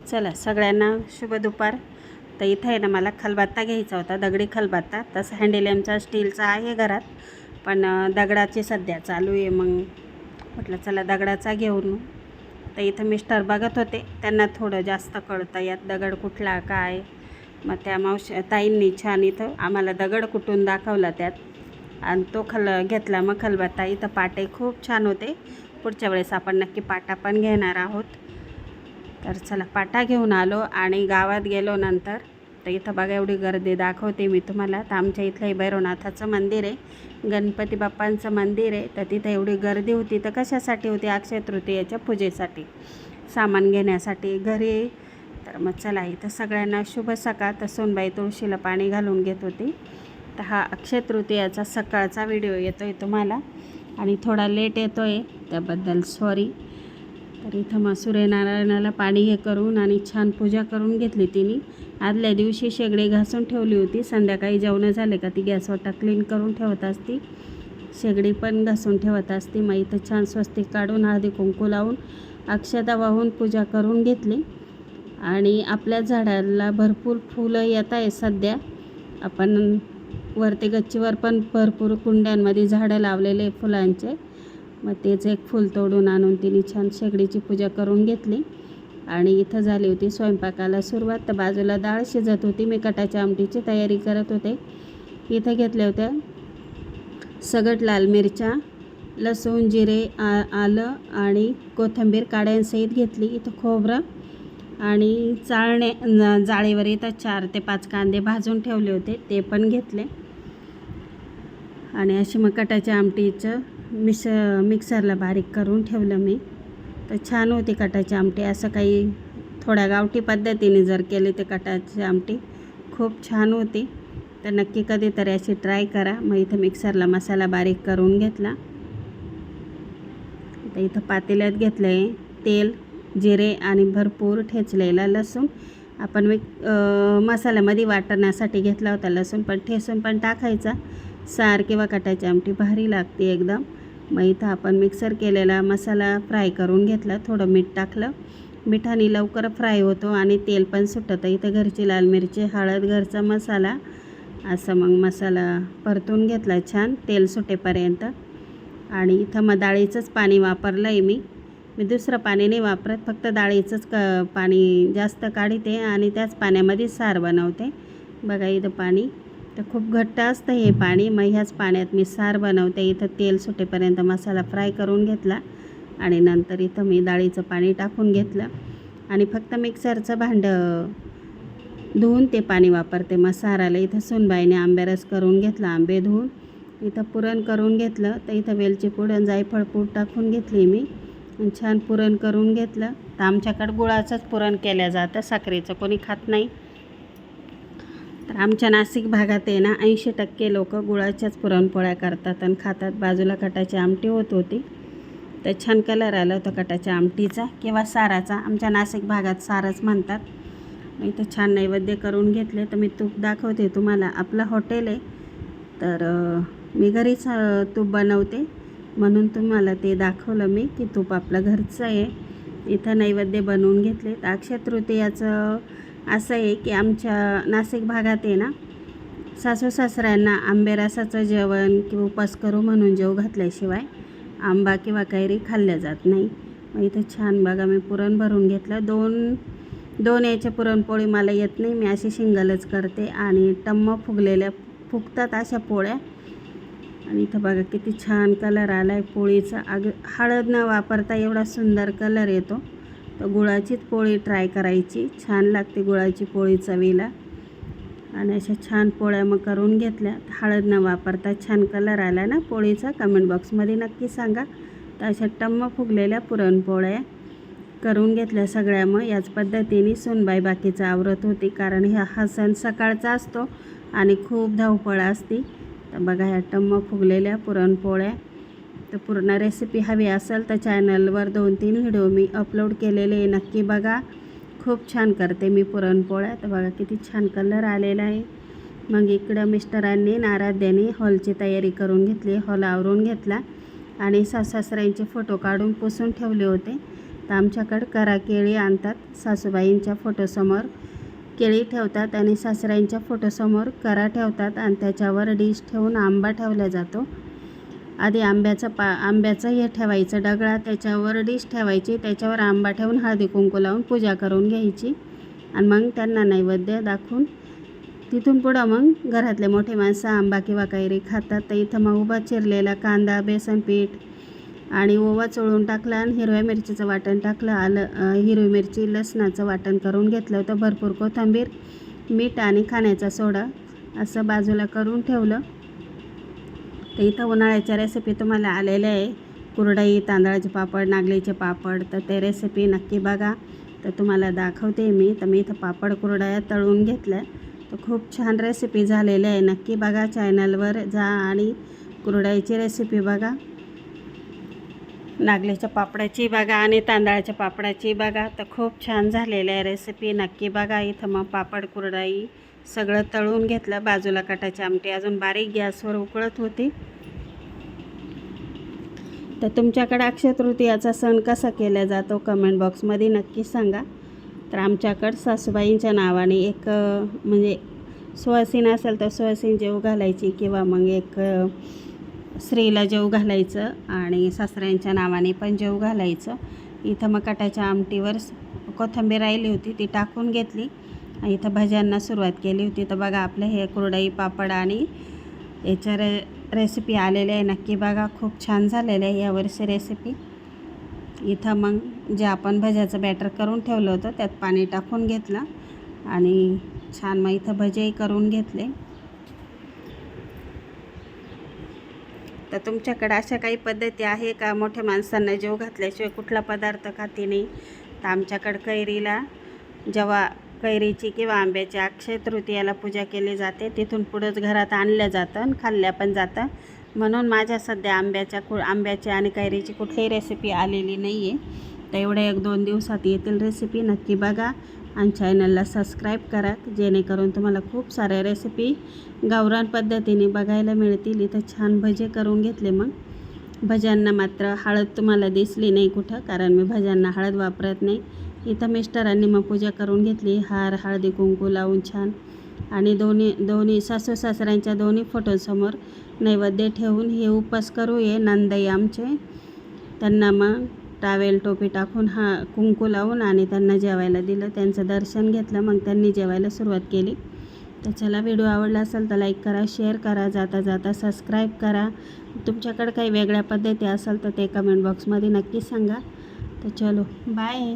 चला सगळ्यांना शुभ दुपार. तर इथं आहे ना, मला खलबत्ता घ्यायचा होता, दगडी खलबत्ता. तसं हँडीलेमचा स्टीलचा आहे घरात, पण दगडाची सध्या चालू आहे. मग म्हटलं चला दगडाचा घेऊन. तर इथं मिस्टर बघत होते, त्यांना थोडं जास्त कळतं यात दगड कुठला काय. मग त्या ताईंनी छान इथं आम्हाला दगड कुठून दाखवला त्यात, आणि तो घेतला मग खलबत्ता. इथं पाटे खूप छान होते. पुढच्या वेळेस आपण नक्की पाटा पण घेणार आहोत. तर चला पाटा घेऊन आलो आणि गावात गेलो नंतर. तर इथं बघा एवढी गर्दी दाखवते मी तुम्हाला. तर आमच्या इथलं भैरवनाथाचं मंदिर आहे, गणपती बाप्पांचं मंदिर आहे. तर तिथं एवढी गर्दी होती. तर कशासाठी होती? अक्षय तृतीयेच्या पूजेसाठी, सामान घेण्यासाठी घरी. तर मग चला इथं सगळ्यांना शुभ सकाळ. तर सोनबाई तुळशीला पाणी घालून घेत होती. तर हा अक्षय तृतीयाचा सकाळचा व्हिडिओ येतो आहे तुम्हाला, आणि थोडा लेट येतो आहे, त्याबद्दल सॉरी. तर इथं मग सूर्यनारायणाला पाणी हे करून आणि छान पूजा करून घेतली तिने. आदल्या दिवशी शेगडी घासून ठेवली होती, संध्याकाळी जेवणं झाले का ती गॅसवटा क्लीन करून ठेवत असती, शेगडी पण घासून ठेवत असती. मग इथं छान स्वस्तिक काढून हळदी कुंकू लावून अक्षता वाहून पूजा करून घेतली. आणि आपल्या झाडाला भरपूर फुलं येत आहे सध्या. आपण वरती गच्चीवर पण भरपूर कुंड्यांमध्ये झाडं लावलेले फुलांचे. मग तेच एक फूल तोडून आणून तिने छान शेगडीची पूजा करून घेतली. आणि इथं झाली होती स्वयंपाकाला सुरुवात. तर बाजूला डाळ शिजत होती, मी कटाच्या आमटीची तयारी करत होते. इथं घेतल्या होत्या सगट लाल मिरच्या, लसूण, जिरे, आलं आणि कोथिंबीर काड्यांसहित घेतली. इथं खोबरं आणि जाळीवर इथं 4 ते 5 कांदे भाजून ठेवले होते, ते पण घेतले. आणि अशी मग कटाच्या आमटीचं मिक्सरला बारीक करून ठेवलं मी. तर छान होती कटाची आमटी. असं काही थोड्या गावठी पद्धतीने जर केली तर कटाची आमटी खूप छान होती. तर नक्की कधीतरी अशी ट्राय करा. मग इथं मिक्सरला मसाला बारीक करून घेतला. तर इथं पातेल्यात घेतलं आहे तेल, जिरे आणि भरपूर ठेचलेला लसूण. आपण मसाल्यामध्ये वाटण्यासाठी घेतला होता लसूण, पण ठेचून पण टाकायचा. सार किंवा कटाची आमटी भारी लागते एकदम. मग इथं आपण मिक्सर केलेला मसाला फ्राय करून घेतला, थोडं मीठ टाकलं. मिठाने लवकर फ्राय होतो आणि तेल पण सुटतं. इथं घरची लाल मिरची, हळद, घरचा मसाला, असं मग मसाला परतून घेतला छान तेल सुटेपर्यंत. आणि इथं मग डाळीचंच पाणी वापरलं आहे मी दुसरं पाणी नाही वापरत, फक्त डाळीचंच पाणी जास्त काढते आणि त्याच पाण्यामध्ये सार बनवते. बघा इथं पाणी तर खूप घट्ट असतं हे पाणी. मग ह्याच पाण्यात मी सार बनवते. इथं तेल सुटेपर्यंत मसाला फ्राय करून घेतला आणि नंतर इथं मी डाळीचं पाणी टाकून घेतलं. आणि फक्त मिक्सरचं भांडं धुवून ते पाणी वापरते मसाल्याला. इथं सुनबाईने आंबेरस करून घेतला, आंबे धुवून. इथं पुरण करून घेतलं. तर इथं वेलची पूड आणि जायफळ पूड टाकून घेतली मी, आणि छान पुरण करून घेतलं. तर आमच्याकडं गुळाचंच पुरण केलं जातं, साखरेचं कोणी खात नाही. तर आमच्या नाशिक भागात आहे ना 80% लोक गुळाच्याच पुरणपोळ्या करतात आणि खातात. बाजूला कटाची आमटी होती. तर छान कलर आला होता कटाच्या आमटीचा किंवा साराचा, आमच्या नाशिक भागात सारच म्हणतात. इथं छान नैवेद्य करून घेतले. तर मी तूप दाखवते तुम्हाला. आपलं हॉटेल आहे, तर मी घरीच तूप बनवते, म्हणून तुम्हाला ते दाखवलं मी की तूप आपलं घरचं आहे. इथं नैवेद्य बनवून घेतले. तर अक्षय तृतीयाचं असं आहे की आमच्या नाशिक भागात आहे ना, सासू सासऱ्यांना आंबेरसाचं जेवण किंवा उपास करू म्हणून जेव घातल्याशिवाय आंबा किंवा कैरी खाल्ल्या जात नाही. मग इथं छान बघा मी पुरण भरून घेतलं. दोन याच्या पुरणपोळी मला येत नाही, मी अशी शिंगलच करते. आणि टम्म फुगतात अशा पोळ्या. आणि इथं बघा किती छान कलर आला आहे पोळीचा. हळद न वापरता एवढा सुंदर कलर येतो. तर गुळाचीच पोळी ट्राय करायची, छान लागते गुळाची पोळी चवीला. आणि अशा छान पोळ्या मग करून घेतल्या. हळद न वापरता छान कलर आला ना पोळीचा, कमेंट बॉक्समध्ये नक्की सांगा. तर अशा टम्म फुगलेल्या पुरणपोळ्या करून घेतल्या सगळ्या. मग याच पद्धतीने सुनबाई बाकीचं आवरत होती, कारण हा सण सकाळचा असतो आणि खूप धावपळ असते. तर बघा ह्या टम्म फुगलेल्या पुरणपोळ्या. तर पूर्ण रेसिपी हवी असेल तर चॅनलवर 2-3 व्हिडिओ मी अपलोड केलेले, नक्की बघा. खूप छान करते मी पुरणपोळ्या. तर बघा किती छान कलर आलेला आहे. मग इकडं मिस्टरांनी आराध्याने हॉलची तयारी करून घेतली, हॉल आवरून घेतला आणि सासऱ्यांचे फोटो काढून पुसून ठेवले होते. तर आमच्याकडं करा केळी आणतात, सासूबाईंच्या फोटोसमोर केळी ठेवतात आणि सासऱ्यांच्या फोटोसमोर करा ठेवतात आणि त्याच्यावर डिश ठेवून आंबा ठेवला जातो. आधी आंब्याचं हे ठेवायचं डगळा, त्याच्यावर डिश ठेवायची, त्याच्यावर आंबा ठेवून हळदी कुंकू लावून पूजा करून घ्यायची आणि मग त्यांना नैवेद्य दाखवून तिथून पुढं मग घरातले मोठे माणसं आंबा किंवा कैरी खातात. तर इथं मग उभा चिरलेला कांदा, बेसन पीठ आणि ओवा चोळून टाकला आणि हिरव्या मिरचीचं वाटण टाकलं. हिरवी मिरची लसणाचं वाटण करून घेतलं होतं. भरपूर कोथिंबीर, मीठ आणि खाण्याचा सोडा असं बाजूला करून ठेवलं. तर इथं उन्हाळ्याच्या रेसिपी तुम्हाला आलेल्या आहे, कुरडई, तांदळाचे पापड, नागलीचे पापड. तर ते रेसिपी नक्की बघा. तर तुम्हाला दाखवते मी. तर मी इथं पापड कुरडया तळून घेतल्या. तर खूप छान रेसिपी झालेली आहे, नक्की बघा. चॅनलवर जा आणि कुरडईची रेसिपी बघा, नागलीच्या पापडाची बघा आणि तांदळाच्या पापडाची बघा. तर खूप छान झालेल्या आहे रेसिपी, नक्की बघा. इथं मग पापड कुरडई सगळं तळून घेतलं. बाजूला कटाची आमटी अजून बारीक गॅसवर उकळत होती. तर तुमच्याकडे अक्षय तृतीयाचा सण कसा केला जातो कमेंट बॉक्समध्ये नक्की सांगा. तर आमच्याकडं सासूबाईंच्या नावाने एक म्हणजे सुवासीन असेल तर सुवासीन जेव घालायची किंवा मग एक स्त्रीला जेव घालायचं आणि सासऱ्यांच्या नावाने पण जेव घालायचं. इथं मग कटाच्या आमटीवर कोथिंबीर राहिली होती, ती टाकून घेतली. इथं भज्यांना सुरुवात केली होती. तर बघा आपलं हे कुरडई पापड आणि याच्या रेसिपी आलेले आहे, नक्की बघा. खूप छान झालेलं आहे यावर्षी रेसिपी. इथं मग जे आपण भज्याचं बॅटर करून ठेवलं होतं त्यात पाणी टाकून घेतलं आणि छान मग इथं भजेही करून घेतले. तर तुमच्याकडे अशा काही पद्धती आहे का, मोठ्या माणसांना जेव घातल्याशिवाय कुठला पदार्थ खाती नाही? तर आमच्याकडं कैरीला जेव्हा कैरीची किंवा आंब्याची अक्षय तृतीयाला पूजा केली जाते, तिथून पुढंच घरात आणलं जातं आणि खाल्ल्या पण जातं. म्हणून माझ्या सध्या आंब्याची आणि कैरीची कुठलीही रेसिपी आलेली नाही आहे. तर एवढ्या 1-2 दिवसात येतील रेसिपी, नक्की बघा आणि चॅनलला सबस्क्राईब करा, जेणेकरून तुम्हाला खूप साऱ्या रेसिपी गावरान पद्धतीने बघायला मिळतील. इथं छान भजे करून घेतले. मग भज्यांना मात्र हळद तुम्हाला दिसली नाही कुठं, कारण मी भज्यांना हळद वापरत नाही. इथं मिस्टरांनी मग पूजा करून घेतली, हार हळदी कुंकू लावून छान. आणि दोन्ही सासू सासऱ्यांच्या दोन्ही फोटोसमोर नैवेद्य ठेवून हे उपास करू ये नंदई आमचे, त्यांना मग टावेल टोपी टाकून कुंकू लावून आणि त्यांना जेवायला दिलं. त्यांचं दर्शन घेतलं, मग त्यांनी जेवायला सुरुवात केली. तर चला, व्हिडिओ आवडला असेल तर लाईक करा, शेअर करा, जाता जाता सबस्क्राईब करा. तुमच्याकडे काही वेगळ्या पद्धती असेल तर ते कमेंट बॉक्समध्ये नक्की सांगा. तर चलो, बाय.